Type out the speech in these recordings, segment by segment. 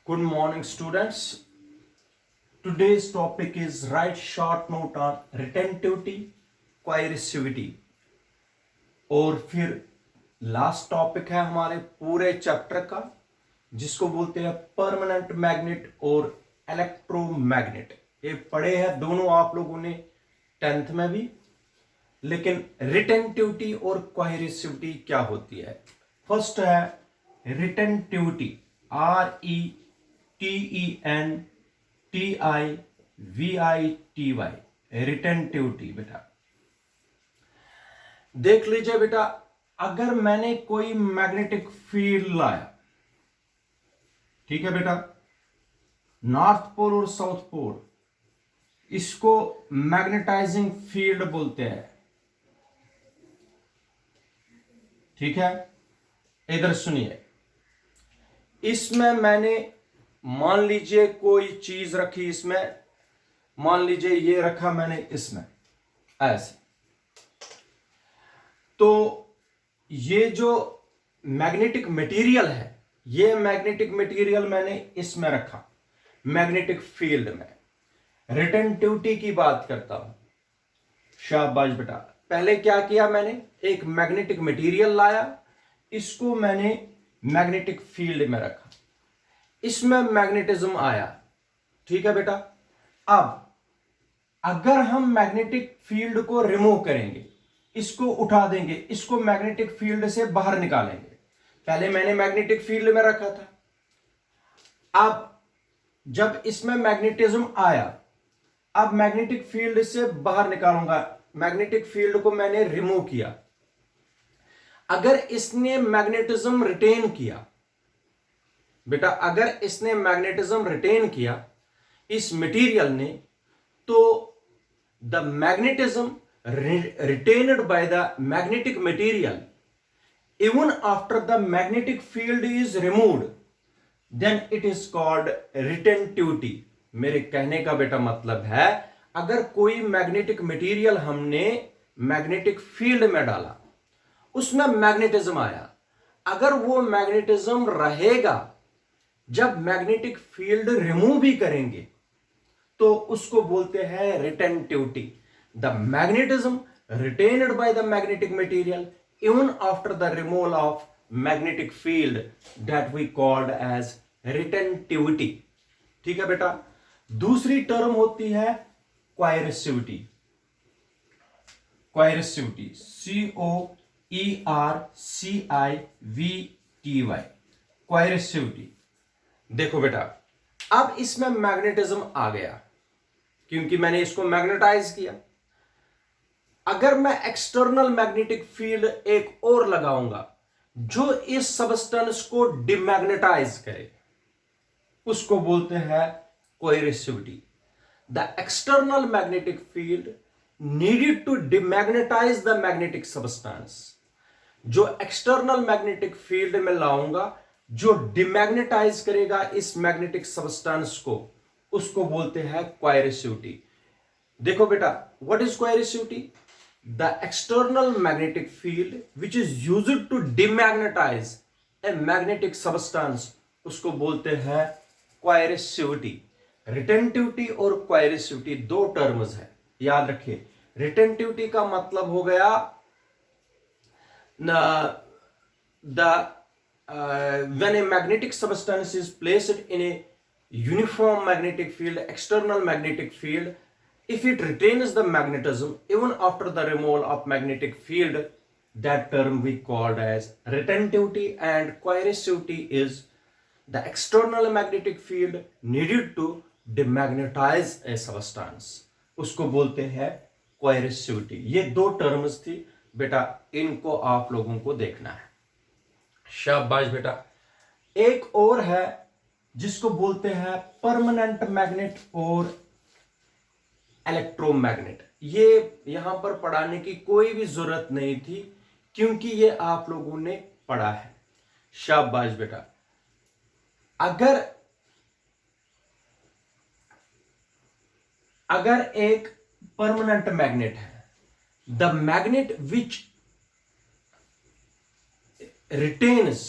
Good morning, students. Today's topic is write short note on retentivity, coercivity. और फिर last topic है हमारे पूरे चैप्टर का, जिसको बोलते हैं परमानेंट मैग्नेट और इलेक्ट्रोमैग्नेट। ये पढ़े हैं दोनों आप लोगों ने 10th में भी, लेकिन रिटेंटिविटी और कोहेरेसिविटी क्या होती है। फर्स्ट है रिटेंटिविटी, RETENTIVITY, रिटेंटिविटी। बेटा देख लीजिए बेटा, अगर मैंने कोई मैग्नेटिक फील्ड लाया, ठीक है बेटा, नॉर्थ पोल और साउथ पोल, इसको मैग्नेटाइजिंग फील्ड बोलते हैं, ठीक है। इधर सुनिए, इसमें मैंने मान लीजिए कोई चीज रखी, इसमें मान लीजिए ये रखा मैंने इसमें ऐसे, तो ये जो मैग्नेटिक मटेरियल है, ये मैग्नेटिक मटेरियल मैंने इसमें रखा मैग्नेटिक फील्ड में। रिटेंटिविटी की बात करता हूं। शाबाश बेटा, पहले क्या किया, मैंने एक मैग्नेटिक मटेरियल लाया, इसको मैंने मैग्नेटिक फील्ड में रखा, इसमें मैग्नेटिज्म आया, ठीक है बेटा। अब अगर हम मैग्नेटिक फील्ड को रिमूव करेंगे, इसको उठा देंगे, इसको मैग्नेटिक फील्ड से बाहर निकालेंगे। पहले मैंने मैग्नेटिक फील्ड में रखा था, अब जब इसमें मैग्नेटिज्म आया, अब मैग्नेटिक फील्ड से बाहर निकालूंगा, मैग्नेटिक फील्ड को मैंने रिमूव किया। अगर इसने मैग्नेटिज्म रिटेन किया बेटा, अगर इसने मैग्नेटिज्म रिटेन किया इस मटेरियल ने, तो the magnetism retained by the magnetic material, even after the magnetic field is removed, then it is called retentivity। मेरे कहने का बेटा मतलब है, अगर कोई मैग्नेटिक मटेरियल हमने मैग्नेटिक फील्ड में डाला, उसमें मैग्नेटिज्म आया, अगर वो मैग्नेटिज्म रहेगा, जब मैग्नेटिक फील्ड रिमूव भी करेंगे, तो उसको बोलते हैं retentivity. The magnetism retained by the magnetic material even after the removal of magnetic field, that we called as retentivity। ठीक है बेटा। दूसरी टर्म होती है coercivity। coercivity, COERCIVTY, coercivity। देखो बेटा, अब इसमें मैग्नेटिज्म आ गया क्योंकि मैंने इसको मैग्नेटाइज किया। अगर मैं एक्सटर्नल मैग्नेटिक फील्ड एक और लगाऊंगा जो इस सबस्टेंस को डिमैग्नेटाइज करे, उसको बोलते हैं coercivity. The external magnetic field needed to demagnetise the magnetic substance. जो एक्सटर्नल मैग्नेटिक फील्ड में लाऊंगा, जो डिमैग्नेटाइज करेगा इस मैग्नेटिक सबस्टेंस को, उसको बोलते हैं कोएरेसिविटी। देखो बेटा, what is coercivity? The external magnetic field which is used to demagnetize a magnetic substance, उसको बोलते हैं coercivity। रिटेंटिविटी और coercivity दो टर्म्स है, याद रखिए। रिटेंटिविटी का मतलब हो गया when a magnetic substance is placed in a uniform magnetic field, external magnetic field, if it retains the magnetism even after the removal of magnetic field, that term we called as retentivity। And coercivity is the external magnetic field needed to demagnetize a substance, उसको बोलते हैं coercivity। ये दो terms थी बेटा, इनको आप लोगों को देखना है। शाबाश बेटा। एक और है जिसको बोलते हैं परमानेंट मैग्नेट और इलेक्ट्रोमैग्नेट। ये यहां पर पढ़ाने की कोई भी जरूरत नहीं थी क्योंकि ये आप लोगों ने पढ़ा है। शाबाश बेटा। अगर एक परमानेंट मैग्नेट है, the magnet which retains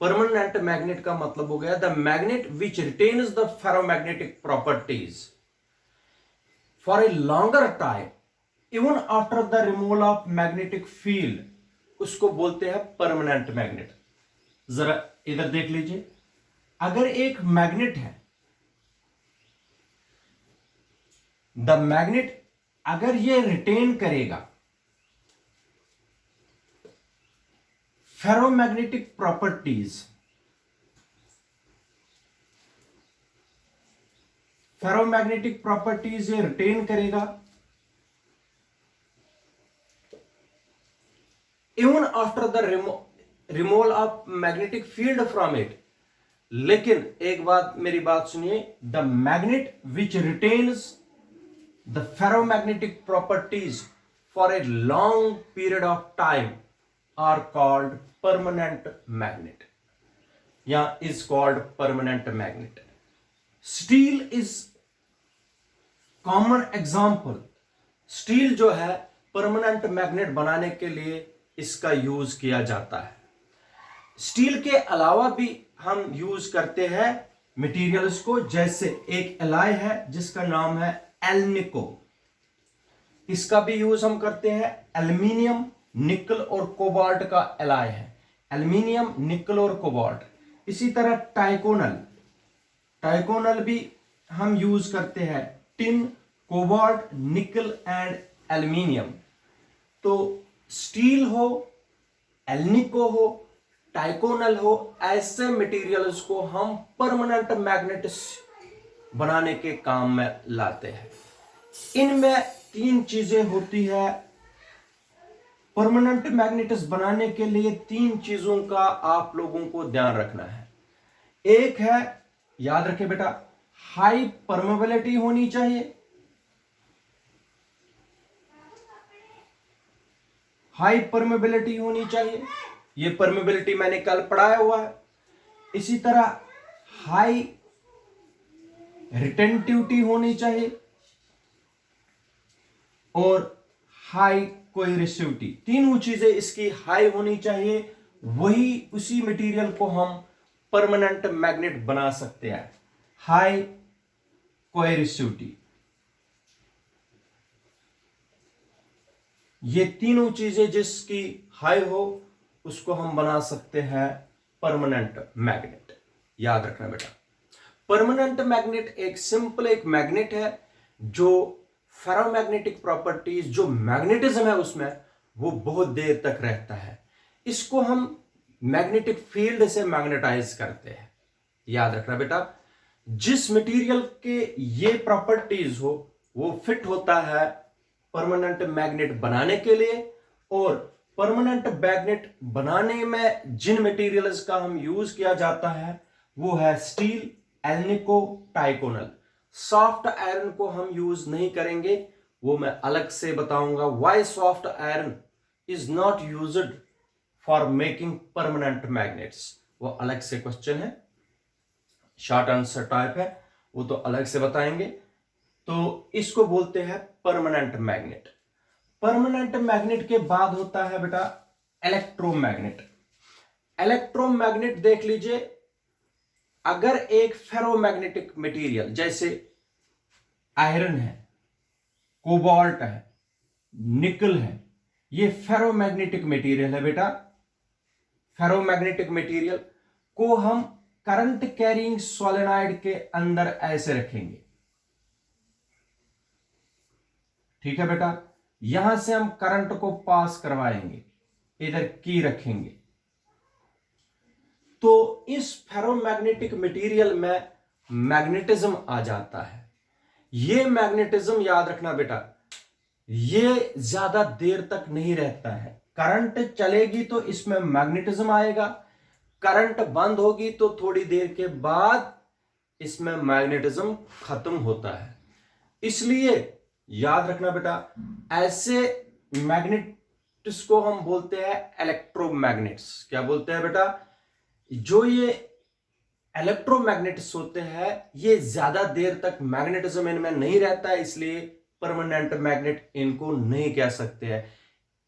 permanent magnet का मतलब हो गया the magnet which retains the ferromagnetic properties for a longer time even after the removal of magnetic field, उसको बोलते हैं परमानेंट मैग्नेट। जरा इधर देख लीजिए, अगर एक मैग्नेट है, द मैग्नेट अगर ये रिटेन करेगा फेरोमैग्नेटिक प्रॉपर्टीज, फेरोमैग्नेटिक प्रॉपर्टीज ये रिटेन करेगा even after the removal of magnetic field from it. लेकिन एक बात, मेरी बात सुनिए, the magnet which retains the ferromagnetic properties for a long period of time are called permanent magnet या is called permanent magnet. Steel is common example. Steel जो है permanent magnet बनाने के लिए इसका यूज किया जाता है। स्टील के अलावा भी हम यूज करते हैं मटेरियल्स को, जैसे एक एलॉय है जिसका नाम है एल्निको, इसका भी यूज हम करते हैं। एल्यूमिनियम, निकल और कोबाल्ट का एलॉय है, एल्यूमिनियम, निकल और कोबाल्ट। इसी तरह टाइकोनल, टाइकोनल भी हम यूज करते हैं, टिन, कोबाल्ट, निकल एंड एल्यूमिनियम। तो स्टील हो, एल्निको हो, टाइकोनल हो, ऐसे मटेरियल्स को हम परमानेंट मैग्नेट्स बनाने के काम में लाते हैं। इनमें तीन चीजें होती है। परमानेंट मैग्नेट्स बनाने के लिए तीन चीजों का आप लोगों को ध्यान रखना है। एक है, याद रखें बेटा, हाई परमेबिलिटी होनी चाहिए, हाई परमेबिलिटी होनी चाहिए, ये परमेबिलिटी मैंने कल पढ़ाया हुआ है। इसी तरह हाई रिटेंटिविटी होनी चाहिए और हाई कोएरिसिविटी, तीनों चीजें इसकी हाई होनी चाहिए, वही उसी मटेरियल को हम परमानेंट मैग्नेट बना सकते हैं। हाई कोएरिसिविटी, ये तीनों चीजें जिसकी हाई हो उसको हम बना सकते हैं परमानेंट मैग्नेट। याद रखना बेटा, परमानेंट मैग्नेट एक सिंपल एक मैग्नेट है जो फेरोमैग्नेटिक प्रॉपर्टीज, जो मैग्नेटिज्म है उसमें, वो बहुत देर तक रहता है। इसको हम मैग्नेटिक फील्ड से मैग्नेटाइज करते हैं। याद रखना बेटा, जिस मटेरियल के ये प्रॉपर्टीज हो वो फिट होता है परमानेंट मैग्नेट बनाने के लिए। और परमानेंट मैग्नेट बनाने में जिन मटेरियल्स का हम यूज किया जाता है वो है स्टील, एल्निको, टाइकोनल। सॉफ्ट आयरन को हम यूज नहीं करेंगे, वो मैं अलग से बताऊंगा। Why soft iron is not used for making permanent magnets, वो अलग से क्वेश्चन है, शॉर्ट आंसर टाइप है, वो तो अलग से बताएंगे। तो इसको बोलते हैं परमानेंट मैग्नेट। परमानेंट मैग्नेट के बाद होता है बेटा इलेक्ट्रोमैग्नेट। इलेक्ट्रोमैग्नेट देख लीजिए, अगर एक फेरोमैग्नेटिक मटेरियल जैसे आयरन है, कोबाल्ट है, निकल है, ये फेरोमैग्नेटिक मटेरियल है बेटा। फेरोमैग्नेटिक मटेरियल को हम करंट कैरिंग सोलेनॉइड के अंदर ऐसे रखेंगे, ठीक है बेटा। यहां से हम करंट को पास करवाएंगे, इधर की रखेंगे, तो इस फेरोमैग्नेटिक मटेरियल में मैग्नेटिज्म आ जाता है। ये मैग्नेटिज्म याद रखना बेटा, ये ज्यादा देर तक नहीं रहता है। करंट चलेगी तो इसमें मैग्नेटिज्म आएगा, करंट बंद होगी तो थोड़ी देर के बाद इसमें मैग्नेटिज्म खत्म होता है। इसलिए याद रखना बेटा, ऐसे मैग्नेट्स को हम बोलते हैं इलेक्ट्रोमैग्नेट्स। क्या बोलते हैं बेटा? जो ये इलेक्ट्रोमैग्नेट्स होते हैं ये ज्यादा देर तक मैग्नेटिज्म इनमें नहीं रहता है, इसलिए परमानेंट मैग्नेट इनको नहीं कह सकते हैं।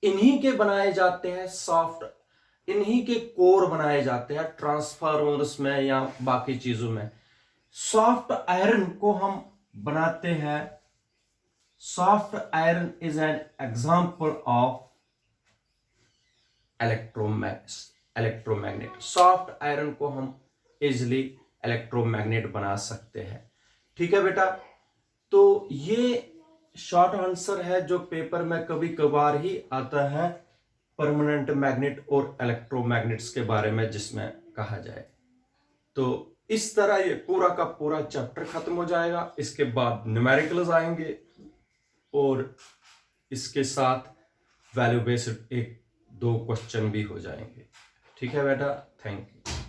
इन्हीं के बनाए जाते हैं सॉफ्ट इन्हीं के कोर बनाए जाते हैं ट्रांसफार्मर्स में या बाकी चीजों में। सॉफ्ट आयरन को हम बनाते हैं, soft iron is an example of electromagnet. Soft iron को हम इजिली इलेक्ट्रोमैग्नेट बना सकते हैं। ठीक है बेटा, तो ये शॉर्ट आंसर है जो पेपर में कभी कभार ही आता है परमानेंट मैग्नेट और इलेक्ट्रोमैग्नेट्स के बारे में, जिसमें कहा जाए। तो इस तरह ये पूरा का पूरा चैप्टर खत्म हो जाएगा। इसके बाद न्यूमेरिकल्स आएंगे और इसके साथ वैल्यू बेस्ड एक दो क्वेश्चन भी हो जाएंगे। ठीक है बेटा, थैंक यू।